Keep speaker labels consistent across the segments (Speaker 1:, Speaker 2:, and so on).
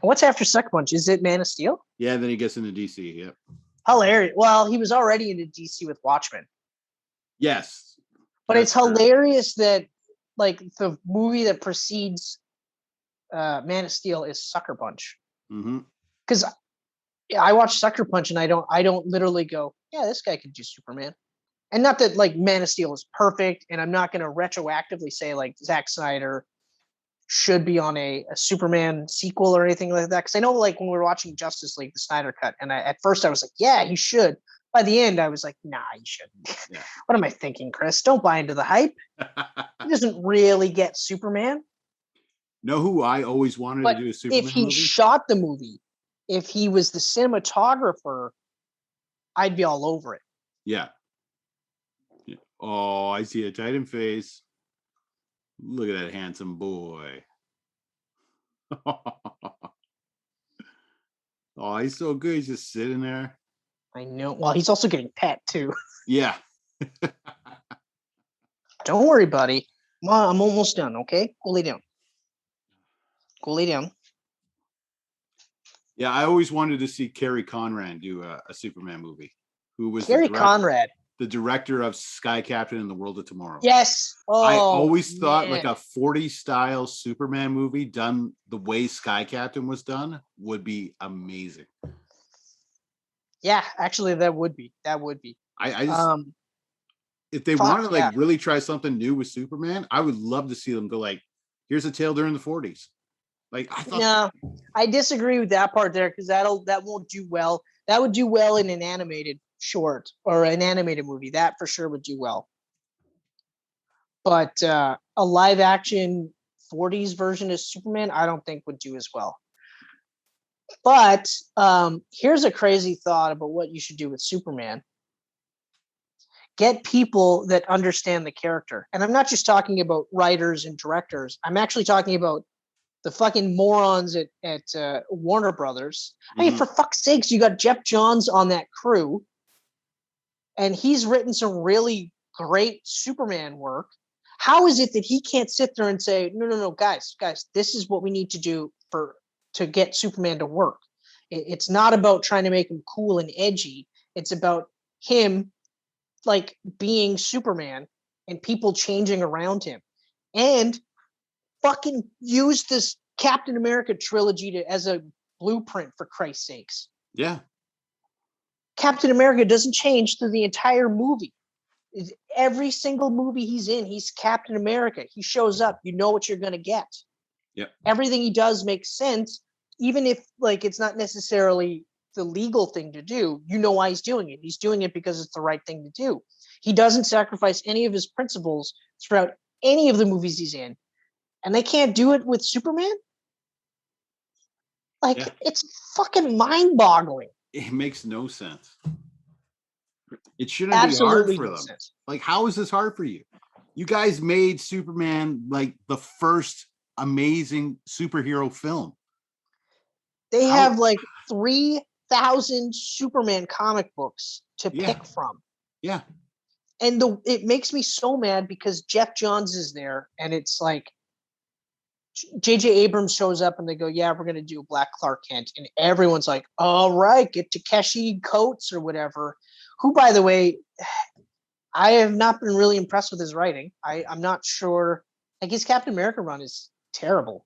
Speaker 1: What's after Sucker Punch? Is it Man of Steel?
Speaker 2: Yeah, then he gets into DC. Yep.
Speaker 1: Hilarious. Well, he was already into DC with Watchmen.
Speaker 2: Yes.
Speaker 1: But it's hilarious that like the movie that precedes Man of Steel is Sucker Punch. Because I watch Sucker Punch and I don't literally go, yeah, this guy could do Superman. And not that like Man of Steel is perfect, and I'm not going to retroactively say like Zack Snyder should be on a Superman sequel or anything like that. Because I know like when we were watching Justice League, the Snyder Cut, and at first I was like, yeah, he should. By the end, I was like, nah, he shouldn't. Yeah. What am I thinking, Chris? Don't buy into the hype. He doesn't really get Superman.
Speaker 2: Know who I always wanted to do a Superman
Speaker 1: movie? If he
Speaker 2: movie?
Speaker 1: shot the movie, if he was the cinematographer, I'd be all over it.
Speaker 2: Yeah. Oh, I see a Titan face. Look at that handsome boy. Oh, he's so good. He's just sitting there.
Speaker 1: I know. Well, he's also getting pet too.
Speaker 2: Yeah.
Speaker 1: Don't worry, buddy. I'm almost done, okay? Go lay down. Go lay down.
Speaker 2: Yeah, I always wanted to see Kerry Conran do a Superman movie. Who was
Speaker 1: Kerry Conrad?
Speaker 2: The director of Sky Captain and the World of Tomorrow.
Speaker 1: Yes. Oh,
Speaker 2: I always thought like a 40s style Superman movie done the way Sky Captain was done would be amazing.
Speaker 1: Yeah, actually, that would be.
Speaker 2: I just if they want to like really try something new with Superman, I would love to see them go like, here's a tale during the 40s. Like I thought.
Speaker 1: No, I disagree with that part there because that won't do well. That would do well in an animated short or an animated movie. That for sure would do well. But a live action 40s version of Superman, I don't think would do as well. But here's a crazy thought about what you should do with Superman. Get people that understand the character. And I'm not just talking about writers and directors. I'm actually talking about the fucking morons at Warner Brothers. I mean, for fuck's sakes, you got Jeff Johns on that crew, and he's written some really great Superman work. How is it that he can't sit there and say, no, guys, this is what we need to do to get Superman to work? It's not about trying to make him cool and edgy. It's about him like being Superman and people changing around him. And fucking use this Captain America trilogy as a blueprint, for Christ's sakes.
Speaker 2: Yeah.
Speaker 1: Captain America doesn't change through the entire movie. Every single movie he's in, he's Captain America. He shows up. You know what you're going to get.
Speaker 2: Yep.
Speaker 1: Everything he does makes sense, even if like it's not necessarily the legal thing to do. You know why he's doing it. He's doing it because it's the right thing to do. He doesn't sacrifice any of his principles throughout any of the movies he's in. And they can't do it with Superman? Like, It's fucking mind-boggling.
Speaker 2: It makes no sense. It shouldn't be hard for them. Sense. Like, how is this hard for you? You guys made Superman like the first amazing superhero film.
Speaker 1: They have like 3,000 Superman comic books to pick from.
Speaker 2: Yeah.
Speaker 1: And it makes me so mad because Jeff Johns is there, and it's like, J.J. Abrams shows up and they go, yeah, we're going to do a Black Clark Kent. And everyone's like, all right, get Ta-Nehisi Coates or whatever. Who, by the way, I have not been really impressed with his writing. I'm not sure. Like his Captain America run is terrible.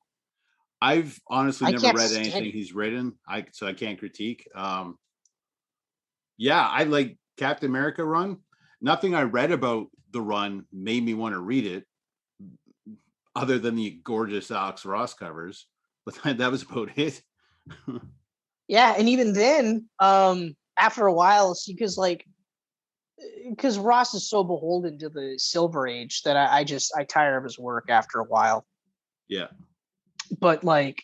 Speaker 2: I've honestly never read anything he's written, so I can't critique. Yeah, I like Captain America run. Nothing I read about the run made me want to read it, other than the gorgeous Alex Ross covers, but that was about it.
Speaker 1: Yeah, and even then, after a while, because Ross is so beholden to the Silver Age that I tire of his work after a while.
Speaker 2: Yeah.
Speaker 1: But like,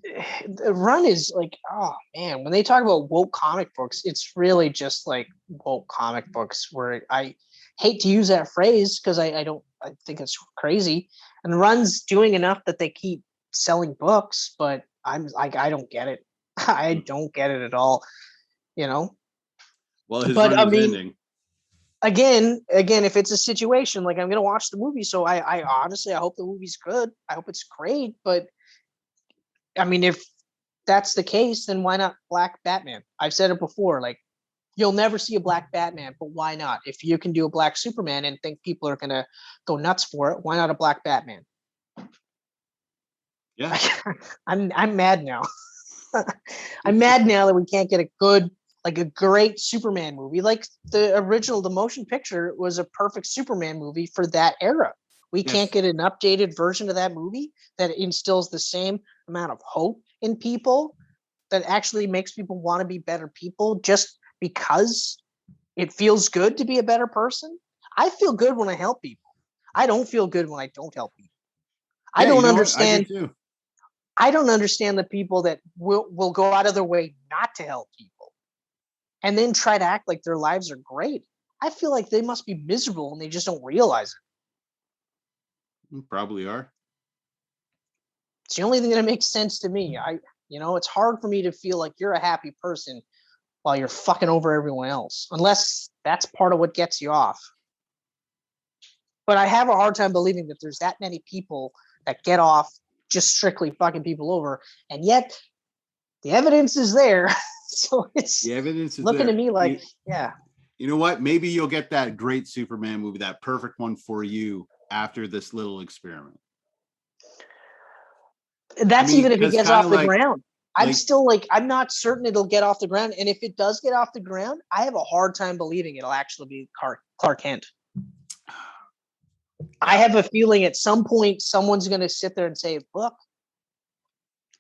Speaker 1: the run is like, oh man, when they talk about woke comic books, it's really just like woke comic books, where I hate to use that phrase because I think it's crazy. And Run's doing enough that they keep selling books, but I'm like, I don't get it. I don't get it at all, you know?
Speaker 2: Well, his run is ending.
Speaker 1: Again, if it's a situation, like I'm going to watch the movie. So I honestly, I hope the movie's good. I hope it's great. But I mean, if that's the case, then why not Black Batman? I've said it before, like, you'll never see a Black Batman, but why not? If you can do a Black Superman and think people are gonna go nuts for it, why not a Black Batman?
Speaker 2: Yeah.
Speaker 1: I'm mad now. I'm mad now that we can't get a great Superman movie. Like the original, the motion picture was a perfect Superman movie for that era. We can't get an updated version of that movie that instills the same amount of hope in people, that actually makes people want to be better people just because it feels good to be a better person. I feel good when I help people. I don't feel good when I don't help people. I don't understand. I don't understand the people that will go out of their way not to help people and then try to act like their lives are great. I feel like they must be miserable and they just don't realize it.
Speaker 2: You probably are.
Speaker 1: It's the only thing that makes sense to me. It's hard for me to feel like you're a happy person while you're fucking over everyone else, unless that's part of what gets you off. But I have a hard time believing that there's that many people that get off just strictly fucking people over, and yet the evidence is there. So it's
Speaker 2: the evidence is
Speaker 1: looking
Speaker 2: there.
Speaker 1: To me like, yeah.
Speaker 2: You know what? Maybe you'll get that great Superman movie, that perfect one for you after this little experiment.
Speaker 1: That's even if it gets off the ground. I'm still I'm not certain it'll get off the ground. And if it does get off the ground, I have a hard time believing it'll actually be Clark Kent. I have a feeling at some point someone's going to sit there and say, look,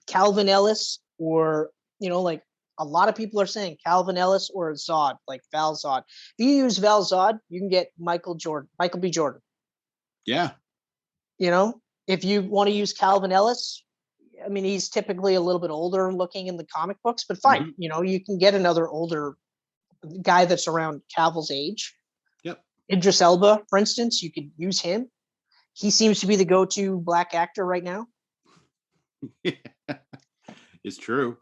Speaker 1: Calvin Ellis, or, a lot of people are saying Calvin Ellis or Zod, like Val Zod. If you use Val Zod, you can get Michael B. Jordan.
Speaker 2: Yeah.
Speaker 1: If you want to use Calvin Ellis, I mean, he's typically a little bit older looking in the comic books, but fine. Mm-hmm. You can get another older guy that's around Cavill's age.
Speaker 2: Yep.
Speaker 1: Idris Elba, for instance, you could use him. He seems to be the go-to black actor right now.
Speaker 2: It's true.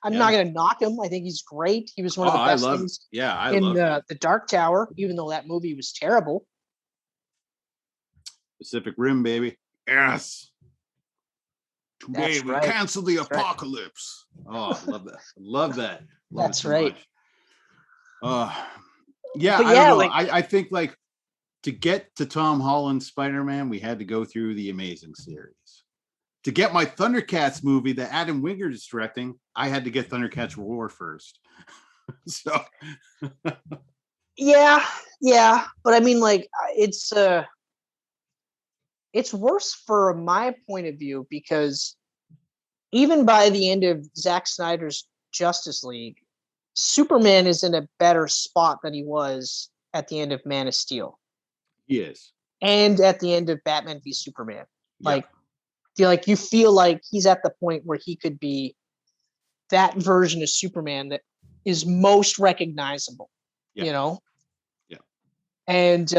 Speaker 1: I'm not going to knock him. I think he's great. He was one of the best things in the Dark Tower, even though that movie was terrible.
Speaker 2: Pacific Rim, baby. Yes. Today we cancel the apocalypse. Right. Oh, I love that. Love that. Love
Speaker 1: That's right.
Speaker 2: Yeah, I don't know. I think to get to Tom Holland's Spider-Man, we had to go through the Amazing series. To get my Thundercats movie that Adam Wingard is directing, I had to get Thundercats Roar first. So
Speaker 1: yeah. But I mean, it's worse for my point of view, because even by the end of Zack Snyder's Justice League, Superman is in a better spot than he was at the end of Man of Steel.
Speaker 2: He is.
Speaker 1: And at the end of Batman v Superman. You feel like he's at the point where he could be that version of Superman that is most recognizable, Yeah. And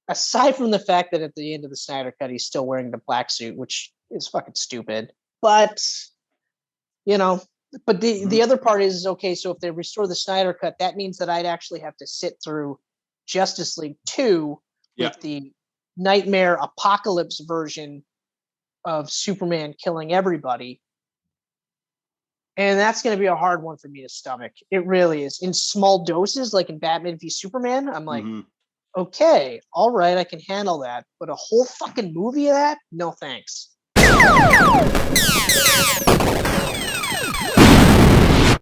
Speaker 1: aside from the fact that at the end of the Snyder Cut, he's still wearing the black suit, which is fucking stupid. But, the other part is, okay, so if they restore the Snyder Cut, that means that I'd actually have to sit through Justice League 2 with the nightmare apocalypse version of Superman killing everybody. And that's going to be a hard one for me to stomach. It really is. In small doses, like in Batman v Superman, I'm like, okay, all right, I can handle that. But a whole fucking movie of that? No, thanks.